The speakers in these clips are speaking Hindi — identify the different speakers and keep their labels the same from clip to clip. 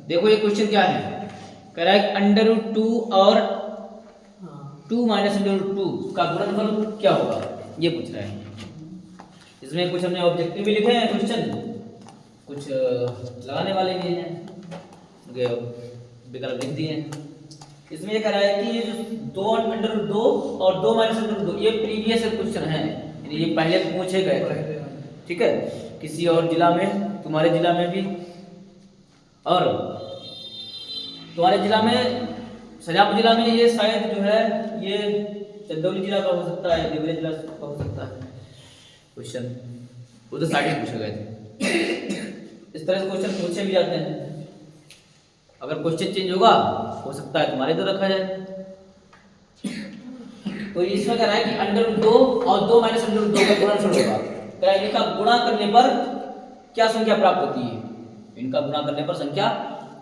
Speaker 1: देखो ये क्वेश्चन क्या है, कह रहा है √2 और 2 - √2 का गुणनफल क्या होगा, ये पूछ रहा है। इसमें कुछ हमने ऑब्जेक्टिव भी लिखे हैं क्वेश्चन, कुछ लगाने वाले भी हैं, विकल्प लिख दिए हैं। इसमें ये कह रहा है कि ये जो 2√2 और 2 - √2 ये प्रीवियस क्वेश्चन है, यानी ये पहले पूछे गए थे, ठीक है, किसी और जिला में, तुम्हारे जिला में भी, और तुम्हारे जिला में, शाजापुर जिला में ये शायद जो है ये चंदौली जिला का हो सकता है, देवरिया जिला का हो सकता है क्वेश्चन, उधर साइड में पूछे गए थे। इस तरह से क्वेश्चन पूछे भी जाते हैं। अगर क्वेश्चन चेंज होगा हो सकता है तुम्हारे इधर रखा जाए। तो इसमें कह रहा है कि √2 और 2 - √2 का गुणनफल होगा, तो इनका गुणा करने पर क्या संख्या प्राप्त होती है, इनका गुणा करने पर संख्या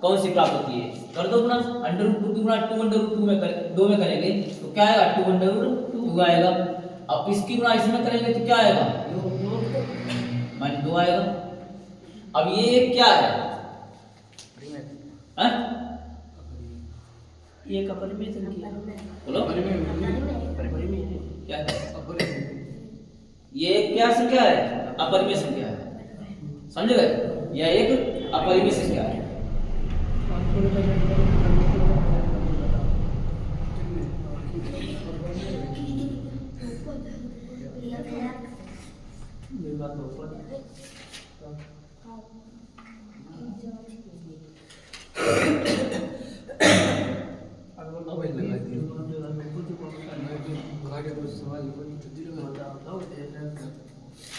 Speaker 1: कौन सी प्राप्त होती है, कर दो गुणा। √2 की गुणा 2 में 2 में करेंगे तो क्या आएगा, 2 आएगा। अब इसकी गुणा इसमें करेंगे तो क्या आएगा, -2 आएगा। अब ये क्या है,
Speaker 2: ये अपरिमेय संख्या,
Speaker 1: बोलो क्या है, ये क्या संख्या है, अपरिमेय संख्या है, समझ गए, यह एक अपरिमेय संख्या है।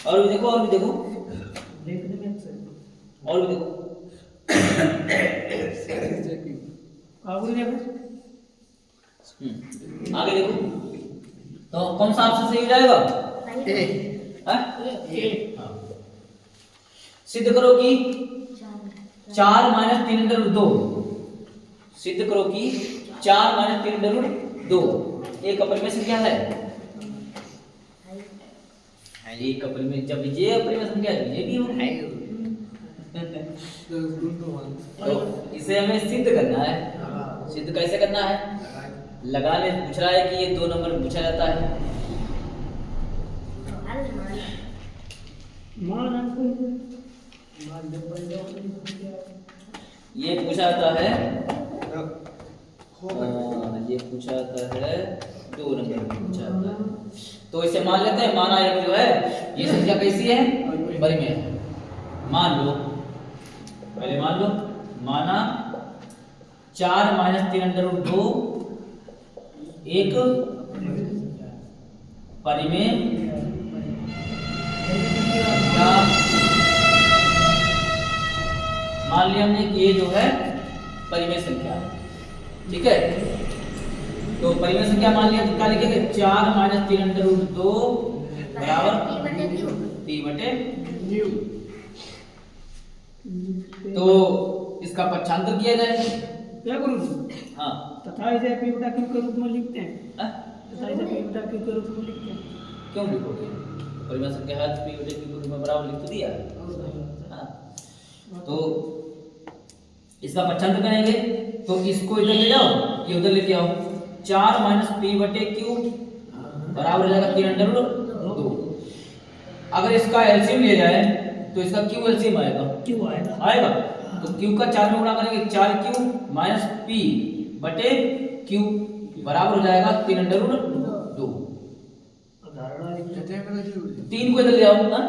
Speaker 1: और भी देखो, और भी देखो, और भी देखो, आगे देखो, तो कौन सा ऑप्शन सही हो जाएगा, सिद्ध करो कि 4 - 3√2, सिद्ध करो कि 4 - 3√2 एक अपरिमेय संख्या है। एक अपरिमेय, जब ये अपरिमेय संख्या है ये भी है, तो इसे हमें सिद्ध करना है। सिद्ध कैसे करना है, लगाने पूछ रहा है कि ये 2 नंबर पूछा जाता है। ये पूछा जाता है, ये पूछा जाता है 2 नंबर पूछा जाता है, तो इसे मान लेते हैं, माना एक जो है ये संख्या कैसी है, परिमेय है। मान लो, पहले मान लो, माना 4 - 3√2 एक परिमेय या मान लिया हमने कि ये जो है परिमेय संख्या है, ठीक है। तो परिमेय संख्या मान लिया तो क्या लिखेंगे, 4 - 3√2 बराबर P/μ। तो इसका पक्षांतर किया जाए,
Speaker 2: क्या करूँ,
Speaker 1: हाँ,
Speaker 2: तथा इसे P/Q के रूप में लिखते हैं, तथा इसे P/Q के रूप में लिखते हैं।
Speaker 1: क्यों लिखोगे, परिमेय संख्या है तो P/Q के रूप में बराबर लिख तो दिया है, तो इसका पक्षांतर करेंगे, तो इसको इधर ले जाओ, ये उधर लेके आओ, 4 - P/Q बराबर हो जाएगा 3√2। अगर इसका एलसीएम लिया जाए तो इसका Q एलसीएम आएगा,
Speaker 2: क्यों आएगा,
Speaker 1: तो Q का 4 में गुणा करेंगे, 4Q - P/Q बराबर हो जाएगा 3√2। 3 को इधर ले आओ ना,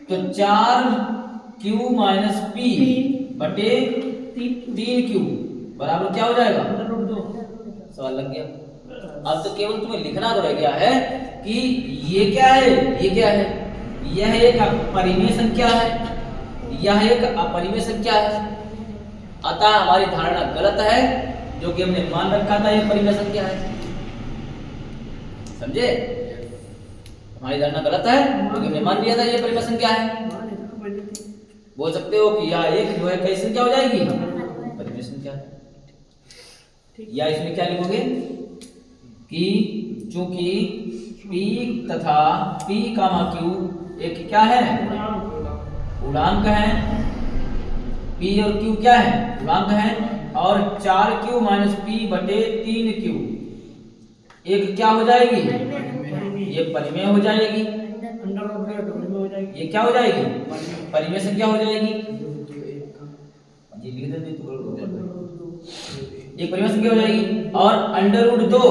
Speaker 1: तो 4Q - P/3Q बराबर क्या हो जाएगा, सवाल लग गया। अब तो केवल तुम्हें लिखना तो रह गया है कि ये क्या है, ये क्या है, यह एक परिमेय संख्या है, यह एक अपरिमेय संख्या है। अतः हमारी धारणा गलत है, जो कि हमने मान रखा था ये परिमेय संख्या है, समझे, हमारी धारणा गलत है क्योंकि हमने मान लिया था ये परिमेय संख्या है। बोल सकते हो कि यह एक जो है कैसी संख्या हो जाएगी, परिमेय संख्या, या इसमें क्या लिखोगे कि चूंकि P तथा P कामा Q एक क्या है, पूर्णांक है। P और Q क्या है, पूर्णांक है। और 4Q माइनस P बटे 3Q एक क्या हो जाएगी, ये परिमेय हो जाएगी। ये क्या हो जाएगी, परिमेय संख्या हो जाएगी। ये लिख दे तो ये परिमेय संख्या हो जाएगी। और अंडर रूट 2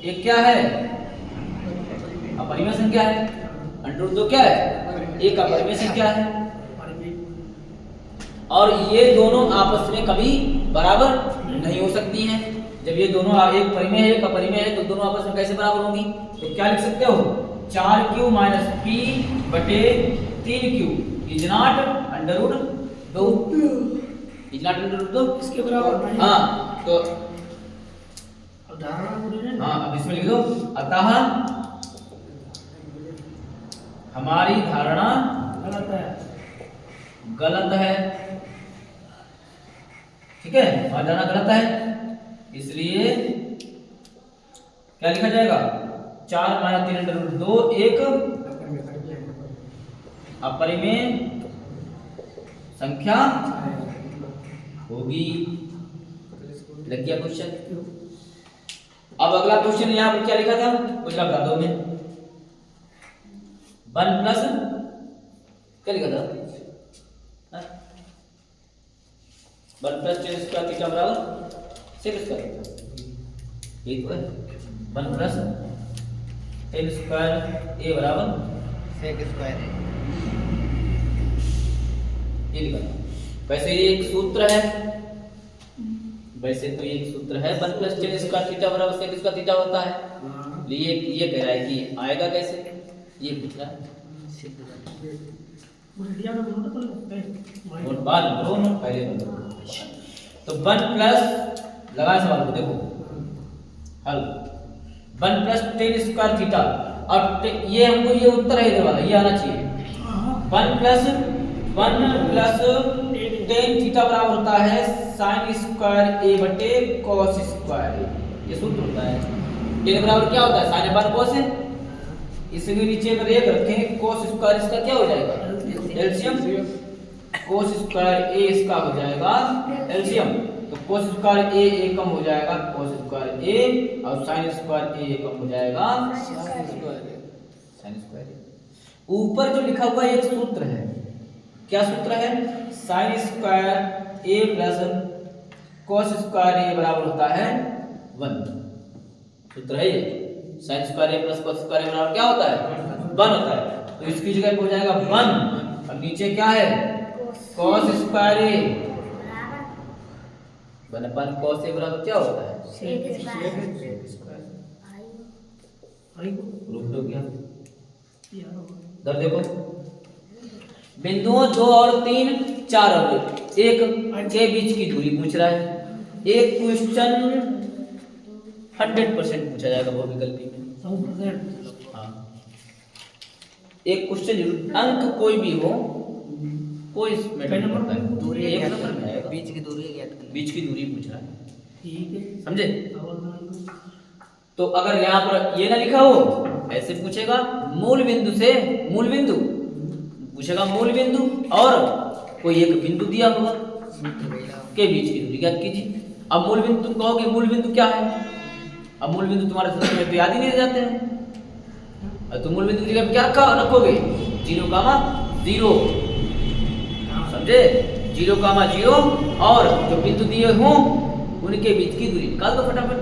Speaker 1: एक क्या है, अपरिमेय संख्या है। अंडर रूट 2 क्या है, एक अपरिमेय संख्या है। और ये दोनों आपस में कभी बराबर नहीं हो सकती हैं। जब ये दोनों एक परिमेय है एक अपरिमेय है तो दोनों आपस में कैसे बराबर होंगी, तो क्या लिख सकते हो, 4Q माइनस P बटे 3Q is not under root 2, is not under root 2
Speaker 2: इसके बराबर।
Speaker 1: हाँ तो हाँ अब इसमें लिख दो, अतः हमारी धारणा गलत है। ठीक है, हमारी धारणा गलत है, इसलिए क्या लिखा जाएगा, 4 माइनस 3 अंडर रूट 2 एक अपरिमेय संख्या होगी। लग गया क्वेश्चन। अब अगला क्वेश्चन यहाँ पर क्या लिखा था, कुछ बता दो मैं, 1 प्लस क्या लिखा था, 1 प्लस टेन स्क्वायर थीटा बराबर सेक स्क्वायर, ये तो है 1 प्लस टेन स्क्वायर ए बराबर सेक स्क्वायर है, ये लिखा था। वैसे ये एक सूत्र है, वैसे तो ये एक सूत्र है, 1 प्लस टेन स्क्वायर थीटा बराबर सेक स्क्वायर थीटा होता है। ये कह रहा है कि आएगा कैसे, ये पूछ रहा है। बाद दोनों पहले तो 1 प्लस लगा सवाल को देखो हल, 1 प्लस टेन स्क्वायर थीटा, और ये हमको ये उत्तर है इधर वाला, ये आना चाहिए। 1 प्लस टेन थीटा बराबर होता है साइन स्क्वायर ए बटे कॉस स्क्वायर ए, ये सूत्र होता है। टेन बराबर क्या होता है, साइन बार कॉस है, इसके नीचे अगर एक रखें कॉस स्क्वायर, इसका क्या हो जाएगा, एलसीएम। कोस स्क्वायर ए इसका हो जाएगा एलसीएम, तो कोस स्क्वायर ए कम हो जाएगा कोस स्क्वायर ए, और साइन स्क्वायर ए कम हो जाएगा साइन स्क्वायर ए। ऊपर जो लिखा हुआ एक सूत्र है, क्या सूत्र है, साइन स्क्वायर ए प्लस कोस स्क्वायर ए बराबर होता है 1, सूत्र है ये, साइन स्क्वायर ए प्लस कोस स्क्वायर ए बराबर क्या होता है 1 होता है। तो इसकी जगह पे हो जाएगा 1, और नीचे क्या है cos स्क्वायर ए बराबर cos ए बराबर क्या होता है रूट हो गया। इधर देखो बिंदुओं 2 और 3 4 और 1 के बीच की दूरी पूछ रहा है। एक क्वेश्चन 100% पूछा जाएगा बहुविकल्पी में। हाँ, एक क्वेश्चन जरूर, अंक कोई भी हो, कोई मैटर नहीं करता है, दूरी एक नंबर में आएगा, बीच की दूरी ज्ञात करना, बीच की दूरी पूछ रहा है, ठीक है, समझे। तो अगर यहाँ पर ये ना लिखा हो, ऐसे पूछेगा मूल बिंदु से, मूल बिंदु पूछेगा, मूल बिंदु और कोई एक बिंदु दिया होगा के बीच की दूरी ज्ञात कीजिए। अब मूल बिंदु तुम कहोगे मूल बिंदु क्या है, अब मूल बिंदु तुम्हारे सूत्र में तो याद ही नहीं जाते हैं, तो मूल बिंदु की जगह क्या रखोगे 0,0, समझे, 0,0 और जो बिंदु दिए हों उनके बीच की दूरी निकाल दो फटाफट,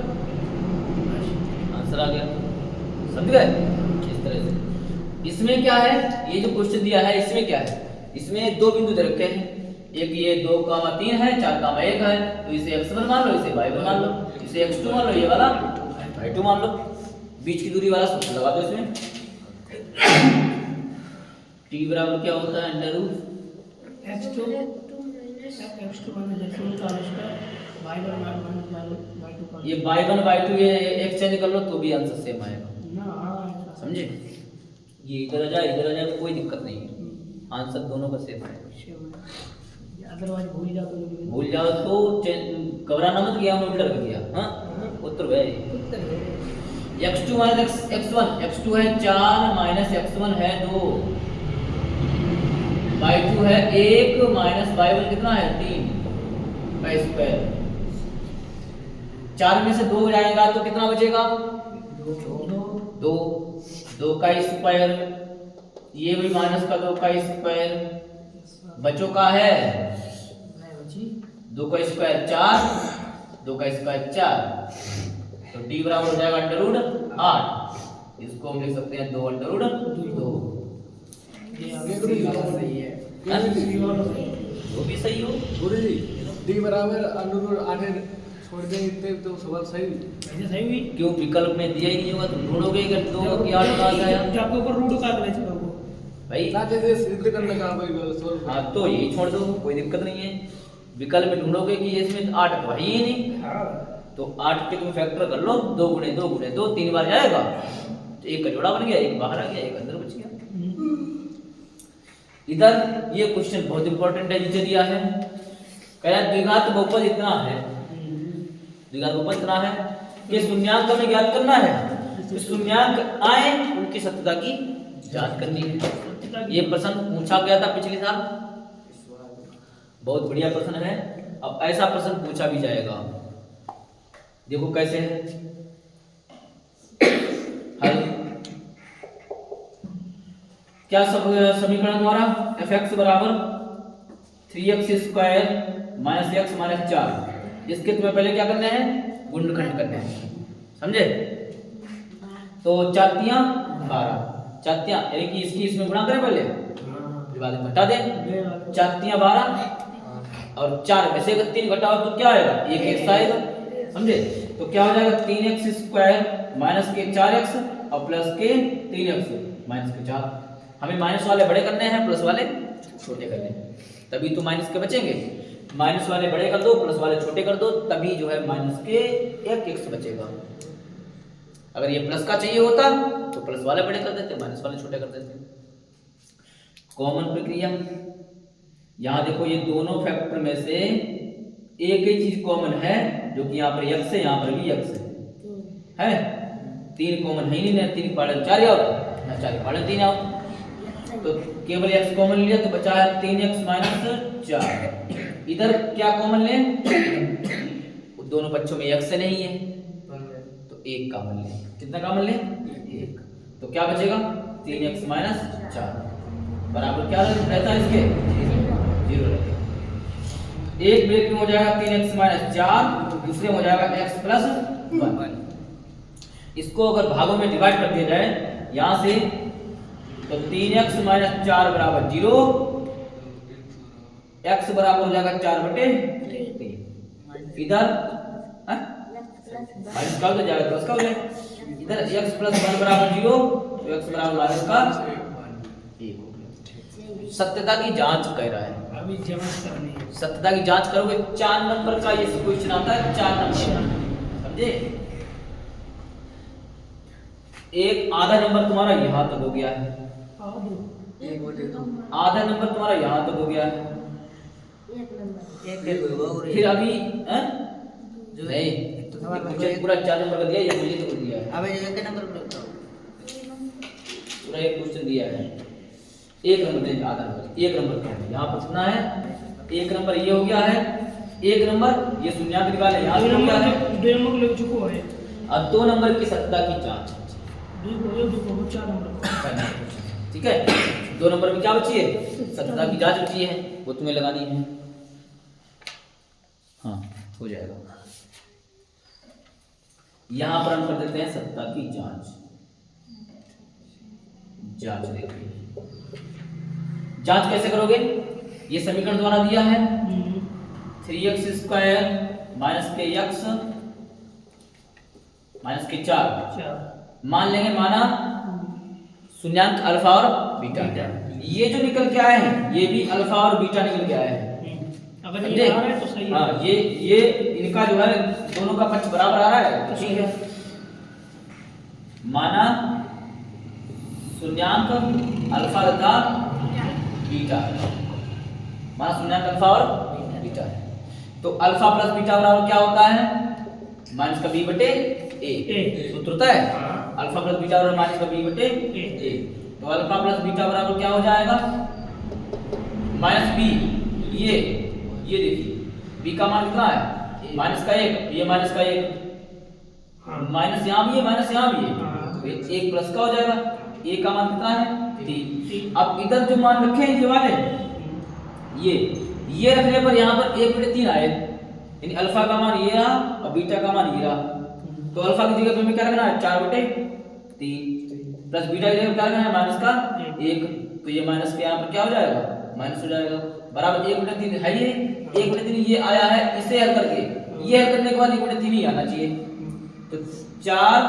Speaker 1: आंसर आ गया, समझ गए। इस तरह से इसमें क्या है, ये जो क्वेश्चन दिया है इसमें क्या है, इसमें 2 बिंदु दे रखे हैं, एक ये 2,3 है, 4,1 है, तो इसे x1 मान लो, इसे y1 मान लो, इसे x2 मान लो, ये वाला y2 मान लो, बीच की दूरी वाला सूत्र लगा दो इसमें। t बराबर क्या होता है अंडर रूट
Speaker 2: x2 माइनस
Speaker 1: ये y1 y2 ये एक्सचेंज कर लो तो भी आंसर सेम आएगा, समझे। ये इधर आ जाए कोई दिक्कत नहीं है, आंसर दोनों का सेम है।
Speaker 2: अदरवाइज
Speaker 1: भूल जाओ तो घबराना मत, गया उल्टा कर दिया, हाँ उत्तर है। x2 माइनस x1, x2 है 4 माइनस x1 है 2, y2 है 1 माइनस y1 कितना है 3 का स्क्वायर। 4 में से 2 जाएगा तो कितना बचेगा 2, 2 का स्क्वायर, ये भी माइनस का 2 का स्क्वायर, बचो का है 2 का स्क्वायर 4, 2 का स्क्वायर 4, तो d बराबर हो जाएगा अंडर रूट 8। इसको हम लिख सकते हैं 2 अंडर रूट 2।
Speaker 3: सही है।
Speaker 1: वो भी सही हो।
Speaker 3: गुरुजी डी बराबर अंडर रूट 8 छोड़ दें इतने तो सवाल सही।
Speaker 2: ऐसे सही हुई।
Speaker 1: क्यों विकल्प में दिया ही नहीं होगा, तुम ढूंढोगे कि 2 की 8 का आया
Speaker 2: आपके ऊपर रूट का आंकड़ा चला को
Speaker 1: भाई।
Speaker 3: ना जैसे सिद्ध करने का भाई सवाल।
Speaker 1: हाँ तो यही छोड़ दो, कोई दिक्कत नहीं है। विकल्प में ढूंढोगे कि इसमें 8 तो है ही नहीं,
Speaker 2: हां
Speaker 1: तो 8 के तुम फैक्टर कर लो, 2 गुणे 2 गुणे 2 3 बार जाएगा, तो एक का जोड़ा बन गया, एक बाहर आ गया, एक अंदर बच गया। इधर ये क्वेश्चन बहुत इंपॉर्टेंट है, नीचे दिया है, कह रहा है द्विघात बहुपद इतना है, द्विघात बहुपद इतना है कि शून्यांक हमें ज्ञात करना है, तो शून्यांक आए उनकी सत्यता की जांच करनी है। ये प्रश्न पूछा गया था पिछले साल, बहुत बढ़िया प्रश्न है। अब ऐसा प्रश्न पूछा भी जाएगा, देखो कैसे है हल। क्या सब समीकरण द्वारा fx बराबर 3x square minus x minus 4, इसके तुम्हें पहले क्या करने हैं गुणनखंड करने हैं, समझे। तो 4 तियां 12, 4 तियां यानी कि इसकी इसमें गुणा करें पहले, विभाजन में घटा दें, 4 तियां 12 और 4 में से 3 घटाओ तो क्या आएगा 1x आएगा, समझे। तो क्या हो जाएगा 3x स्क्वायर माइनस के 4x और प्लस के 3x माइनस के 4। हमें माइनस वाले बड़े करने हैं, प्लस वाले छोटे करने हैं, तभी तो माइनस के बचेंगे। माइनस वाले बड़े कर दो, प्लस वाले छोटे कर दो, तभी जो है माइनस के 1x बचेगा। अगर ये प्लस का चाहिए होता तो प्लस वाले बड़े कर देते, माइनस वाले छोटे कर देते। कॉमन प्रक्रिया, यहाँ देखो ये दोनों फैक्टर में से एक ही चीज कॉमन है, जो कि यहाँ पर x है, यहाँ पर भी x है 3 कॉमन है ही नहीं, 3 पालन 4 आओ ना 4 पालन 3 आओ, तो केवल x कॉमन लिया तो बचा है 3x माइनस 4। इधर क्या कॉमन ले, दोनों पक्षों में x नहीं है तो 1 कॉमन ले, कितना कॉमन ले 1, तो क्या बचेगा 3x माइनस 4 बराबर क्या रहता है इसके 0 रहेगा। एक ब्रेक में हो जाएगा 3x माइनस 4, दूसरे में हो जाएगा x प्लस 1। इसको अगर भागों में डिवाइड कर दिया जाए यहाँ से, तो 3x माइनस 4 बराबर 0, x बराबर हो जाएगा 4/3। इधर माइनस का हो जाएगा प्लस का हो जाएगा, इधर x प्लस 1 बराबर 0, तो x बराबर माइनस का 1। सत्यता की जांच कह रहा है,
Speaker 2: अभी जांच करनी है।
Speaker 1: सत्यता की जांच करोगे 4 नंबर का ये क्वेश्चन आता है, 4 नंबर, समझे। एक आधा नंबर तुम्हारा यहाँ तक हो गया है, आधा नंबर तुम्हारा यहाँ तक हो गया है, फिर अभी नहीं मुझे पूरा 4 नंबर का दिया, ये मुझे तो दिया है,
Speaker 4: अबे ये कितने नंबर पे
Speaker 1: पूरा एक क्वेश्चन दिया है, 1 नंबर दे, आधा नंबर 1 नंबर का है, यहाँ पर कितना है 1 नंबर ये हो गया है, 1 नंबर ये शून्यांक निकाले यहाँ पे हो गया है,
Speaker 2: 2 नंबर ले चुको है,
Speaker 1: और 2 नंबर की सत्यता की जांच,
Speaker 2: 4 नंबर,
Speaker 1: ठीक है। 2 नंबर में क्या बची है सत्यता की जांच बची है, वो तुम्हें लगानी है। हाँ हो जाएगा, यहां पर हम कर देते हैं सत्यता की जांच। जांच देखिए, जांच कैसे करोगे, ये समीकरण द्वारा दिया है 3x स्क्वायर माइनस के x माइनस के 4 मान लेंगे, माना शून्यांक अल्फा और बीटा, ये जो निकल के आए हैं ये भी अल्फा और बीटा निकल के आए हैं,
Speaker 2: अगर ये आ रहा है तो सही है।
Speaker 1: हाँ ये इनका जो है दोनों का पक्ष बराबर आ रहा है तो ठीक है। माना शून्यांक अल्फा तथा बीटा, माना शून्यांक अल्फा और बीटा है, तो अल्फा प्लस बीटा बराबर क्या होता है माइनस का b बटे a, सूत्र होता है। अल्फा प्लस बीटा बराबर माइनस का बी बटे ए। तो अल्फा प्लस बीटा बराबर क्या हो जाएगा, माइनस बी। ये देखिए बी का मान कितना है, माइनस का 1, ये माइनस का 1, माइनस यहाँ भी है माइनस यहाँ भी है, तो ये 1 प्लस का हो जाएगा। ए का मान कितना है 3। अब इधर जो मान रखे हैं ये वाले, ये रखने पर यहाँ पर 1/3 आए, यानी अल्फा का मान ये रहा और बीटा का मान ये रहा। तो अल्फा की जगह पे हमें क्या रखना है 4/3 प्लस बीटा की जगह क्या रखना है माइनस का 1। तो ये माइनस के यहाँ पर क्या हो जाएगा, माइनस हो जाएगा, बराबर 1/3 है। ये 1/3 ये आया है, इसे हल करके ये हल करने के बाद 1/3 ही आना चाहिए। तो 4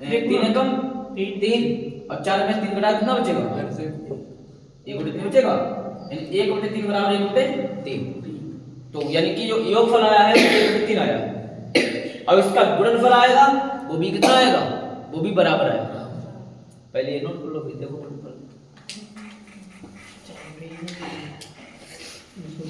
Speaker 1: 3 कम 3 और 4 में 3 घटा कितना बचेगा, 1/3 बचेगा, यानी 1/3 बराबर 1/3। तो यानी कि जो योगफल आया है वो 1/3 आया है। अब इसका गुणनफल आएगा वो भी कितना आएगा, वो भी बराबर आएगा। पहले ये नोट कर लो, फिर देखो गुणनफल।
Speaker 2: इसको